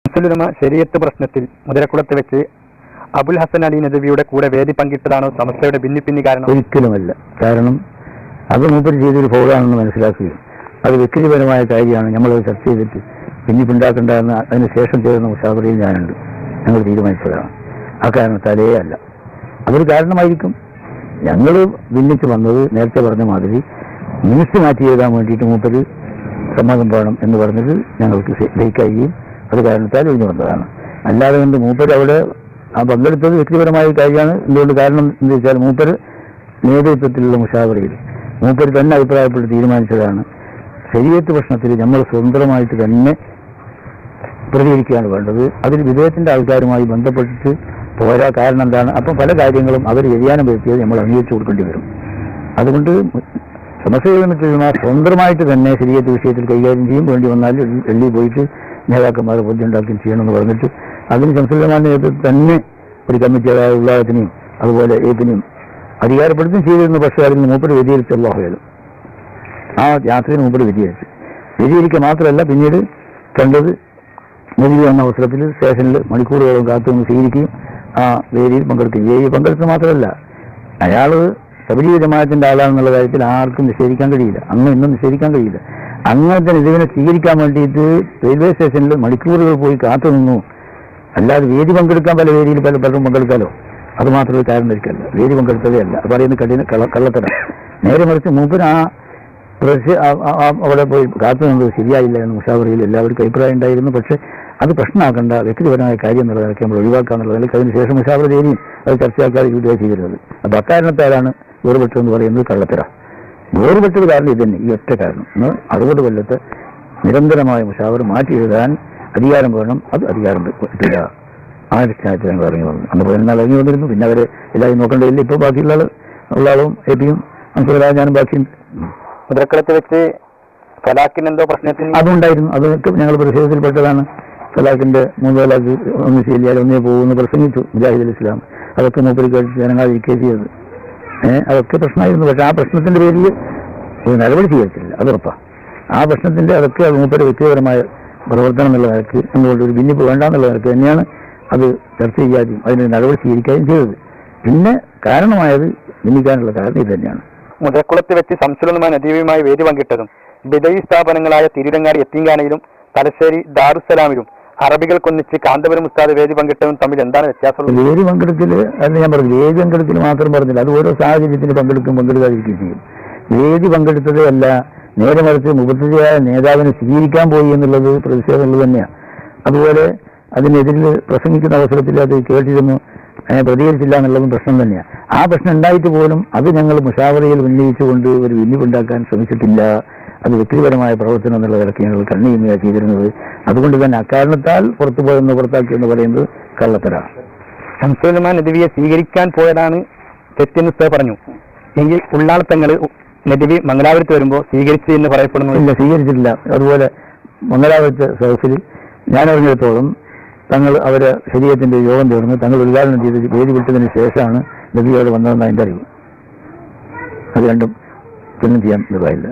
ശംസുലുലമ ശരീഅത്ത് പ്രശ്നത്തിൽ മുതലക്കുളത്ത് വെച്ച് അബുൽ ഹസൻ അലി നദവിയുടെ കൂടെ വേദി പങ്കിട്ടതാണോ സമസ്തയുടെ ഭിന്നിപ്പിന്നി കാരണം? ഒരിക്കലുമല്ല. കാരണം അത് മൂപ്പര് ചെയ്തൊരു ഫോളാണെന്ന് മനസ്സിലാക്കുകയും അത് വ്യക്തിപരമായ കാര്യമാണ്, നമ്മളത് ചർച്ച ചെയ്തിട്ട് ഭിന്നിപ്പുണ്ടാക്കേണ്ടതെന്ന് അതിന് ശേഷം ചേർന്ന മുഷാവറയിൽ ഞാനുണ്ട്, ഞങ്ങൾ തീരുമാനിച്ചതാണ്. ആ കാരണത്താലേ അല്ല, അതൊരു കാരണമായിരിക്കും. ഞങ്ങൾ ഭിന്നിച്ച് വന്നത് നേരത്തെ പറഞ്ഞ മാതിരി മിനിറ്റ് മാറ്റി എഴുതാൻ വേണ്ടിയിട്ട് മൂപ്പര് സമ്മതം വേണം എന്ന് പറഞ്ഞത് ഞങ്ങൾക്ക് ലയിക്കുകയും അത് കാരണത്താൽ ഒഴിഞ്ഞു വന്നതാണ്. അല്ലാതെ കൊണ്ട് മൂപ്പര് അവിടെ ആ പങ്കെടുത്തത് വ്യക്തിപരമായ കാര്യമാണ്. എന്തുകൊണ്ട്? കാരണം എന്താ വെച്ചാൽ മൂപ്പര് നേതൃത്വത്തിലുള്ള മുഷാവറയിൽ മൂപ്പര് തന്നെ അഭിപ്രായപ്പെട്ട് തീരുമാനിച്ചതാണ് ശരീഅത്ത് പ്രശ്നത്തിൽ നമ്മൾ സ്വതന്ത്രമായിട്ട് തന്നെ പ്രതികരിക്കുകയാണ് വേണ്ടത്. അതിൽ വിദേഹത്തിന്റെ ആൾക്കാരുമായി ബന്ധപ്പെട്ടിട്ട് പോരാ. കാരണം എന്താണ്? അപ്പം പല കാര്യങ്ങളും അവർ വ്യതിയാനം വരുത്തിയത് നമ്മൾ അംഗീകരിച്ചു കൊടുക്കേണ്ടി വരും. അതുകൊണ്ട് സമസ്തയിൽ സ്വതന്ത്രമായിട്ട് തന്നെ ശരീഅത്ത് വിഷയത്തിൽ കൈകാര്യം ചെയ്യും. വേണ്ടി വന്നാൽ ഡൽഹി പോയിട്ട് നേതാക്കന്മാരെ ബോധ്യം ഉണ്ടാക്കുകയും ചെയ്യണമെന്ന് പറഞ്ഞിട്ട് അതിന് ശംസുലുലമാന്റെ നേതൃത്വത്തിൽ തന്നെ ഒരു കമ്മിറ്റി ഉള്ളതിനെയും അതുപോലെ ഏതിനെയും അധികാരപ്പെടുത്തുകയും ചെയ്തിരുന്നു. പക്ഷേ അതിന് മൂപ്പര് വ്യതിചരിച്ച് അല്ലാഹുവലും ആ യാത്രയിൽ മൂപ്പര് വ്യതിചരിക്കുക മാത്രമല്ല, പിന്നീട് കണ്ടത് നബി വന്ന അവസരത്തിൽ സ്റ്റേഷനിൽ മണിക്കൂറുകളും കാത്തുനിന്ന് സ്വീകരിക്കുകയും ആ വേദിയിൽ പങ്കെടുക്കുകയും. വേദിയിൽ പങ്കെടുക്കുക മാത്രമല്ല, അയാൾ തബ്ലീഗ് ജമാഅത്തിന്റെ ആളാണെന്നുള്ള കാര്യത്തിൽ ആർക്കും നിഷേധിക്കാൻ കഴിയില്ല, അന്ന് ഇന്നും നിഷേധിക്കാൻ കഴിയില്ല. അങ്ങനത്തെ ഇതിനെ സ്വീകരിക്കാൻ വേണ്ടിയിട്ട് റെയിൽവേ സ്റ്റേഷനിൽ മണിക്കൂറുകൾ പോയി കാത്തുനിന്നു. അല്ലാതെ വേദി പങ്കെടുക്കാൻ പല വേദിയിൽ പലരും പങ്കെടുക്കാലോ, അത് മാത്രം ഒരു കാര്യം ധരിക്കല്ല. വേദി പങ്കെടുത്തതേ അല്ല, അത് പറയുന്ന കള്ളത്തരം. നേരെ മറിച്ച് മൂപ്പര് ആ അവിടെ പോയി കാത്തുനിന്നത് ശരിയായില്ല എന്ന് മുഷാവറയിൽ എല്ലാവർക്കും അഭിപ്രായം ഉണ്ടായിരുന്നു. പക്ഷെ അത് പ്രശ്നമാക്കേണ്ട വ്യക്തിപരമായ കാര്യം എന്നുള്ള നിലയ്ക്ക് നമ്മൾ ഒഴിവാക്കാന്നുള്ള നിലയ്ക്ക് അതിനുശേഷം മുഷാവറ ചെയ്യുകയും അത് ചർച്ചയാക്കാതെ ഇതുവരെ ചെയ്തിരുന്നത്. അപ്പം അക്കാരണത്താലാണ് വേർപെട്ടതെന്ന് പറയുന്നത് കള്ളത്തര. വേർപെട്ടത് കാരണം ഇത് തന്നെ, ഈ ഒറ്റ കാരണം. അതുകൊണ്ട് കൊല്ലത്ത് നിരന്തരമായ മുഷാവറ മാറ്റി എഴുതാൻ അധികാരം വേണം. അത് അധികാരം പറ്റില്ല. ആ അടിസ്ഥാനത്തിൽ ഞങ്ങൾ ഇറങ്ങി വന്നു. അന്ന് 14 ഇറങ്ങി വന്നിരുന്നു. പിന്നെ അവരെ എല്ലാവരും നോക്കേണ്ടതില്ല. ഇപ്പോൾ ബാക്കിയുള്ള ആളും എ പിയും അൻസുറാ ഞാനും ബാക്കിയുണ്ട്. മുതലക്കുളത്ത് വെച്ച് ഫലാക്കിന് എന്തോ പ്രശ്നത്തിന് അതുണ്ടായിരുന്നു. അതൊക്കെ ഞങ്ങൾ പ്രതിഷേധത്തിൽപ്പെട്ടതാണ്. ഫലാക്കിന്റെ 3 തലാഖ് ഒന്നും ശരിയാൽ ഒന്നേ പോകുമെന്ന് പ്രസംഗിച്ചു മുജാഹിദുൽ ഇസ്ലാം. അതൊക്കെ മൂപ്പര് കഴിച്ച് ജനങ്ങളിരിക്കുകയും ചെയ്തത്. അതൊക്കെ പ്രശ്നമായിരുന്നു. പക്ഷെ ആ പ്രശ്നത്തിന്റെ പേരിൽ ഒരു നടപടി സ്വീകരിച്ചില്ല, അത് ഉറപ്പാണ്. ആ പ്രശ്നത്തിന്റെ അതൊക്കെ അത് മൂപ്പര് വ്യക്തിപരമായ പ്രവർത്തനം എന്നുള്ള നിലക്ക് എന്തുകൊണ്ട് ഒരു ഭിന്നിപ്പ് വേണ്ടാന്നുള്ള നിലക്ക് തന്നെയാണ് അത് ചർച്ച ചെയ്യാതെയും അതിന് നടപടി സ്വീകരിക്കുകയും ചെയ്തത്. പിന്നെ കാരണമായത് ഭിന്നിക്കാനുള്ള കാരണം ഇത് തന്നെയാണ്. മുതലക്കുളത്ത് വെച്ച് ശംസുലുലമ നദവിയുമായി വേദി പങ്കിട്ടതും ബിദഈ സ്ഥാപനങ്ങളായ തിരൂരങ്ങാടി യത്തീംഖാനയിലും തലശ്ശേരി ദാറുസ്സലാമിലും അറബികൾക്കൊന്നിച്ച് കാന്തപുരം ഉസ്താദ് വേദി പങ്കിട്ടതും തമ്മിൽ എന്താണ് വ്യത്യാസം? വേദി പങ്കെടുക്കൽ അല്ല ഞാൻ പറഞ്ഞു, വേദി പങ്കെടുക്കൽ മാത്രം പറഞ്ഞില്ല, അത് ഓരോ സാഹചര്യത്തിന് പങ്കെടുക്കാതിരിക്കുകയും ചെയ്യും. വേദി പങ്കെടുത്തതേ അല്ല, നേരെ മറിച്ച് മുബത്തദിയായ നേതാവിനെ സ്വീകരിക്കാൻ പോയി എന്നുള്ളത് പ്രതിഷേധമുള്ളത് തന്നെയാണ്. അതുപോലെ അതിനെതിരിൽ പ്രസംഗിക്കുന്ന അവസരത്തിൽ അത് കേട്ടിരുന്നു, പ്രതികരിച്ചില്ല എന്നുള്ളതും പ്രശ്നം തന്നെയാണ്. ആ പ്രശ്നം ഉണ്ടായിട്ട് പോലും അത് ഞങ്ങൾ മുഷാവറയിൽ ഉന്നയിച്ചുകൊണ്ട് ഒരു ഭിന്നിപ്പുണ്ടാക്കാൻ ശ്രമിച്ചിട്ടില്ല. അത് വ്യക്തിപരമായ പ്രവർത്തനം എന്നുള്ള നിലയ്ക്ക് ഞങ്ങൾ കണ്ണീമയാണ് ചെയ്തിരുന്നത്. അതുകൊണ്ട് തന്നെ അക്കാരണത്താൽ പുറത്താക്കി എന്ന് പറയുന്നത് കള്ളത്തരാണ്. ശംസുലുലമ നദവിയെ സ്വീകരിക്കാൻ പോയതാണ് തെറ്റെന്ന് ഉസ്താദ് പറഞ്ഞു. എങ്കിൽ ഉള്ളാളത്തങ്ങൾ നദവി മംഗലാപുരത്ത് വരുമ്പോൾ സ്വീകരിച്ചു എന്ന് പറയപ്പെടുന്നു. ഇല്ല, സ്വീകരിച്ചിട്ടില്ല. അതുപോലെ മംഗലാപുരത്തെ സദസ്സിൽ ഞാൻ അറിഞ്ഞിടത്തോളം തങ്ങൾ അവരെ ശരീരത്തിന്റെ യോഗം ചേർന്ന് തങ്ങൾ ഉദ്ഘാടനം ചെയ്ത് വേദി വിട്ടതിന് ശേഷമാണ് നബിയോട് വന്നതെന്ന് അതിൻ്റെ അറിവ്. അത് രണ്ടും ചെയ്യാൻ ഇതായില്ല.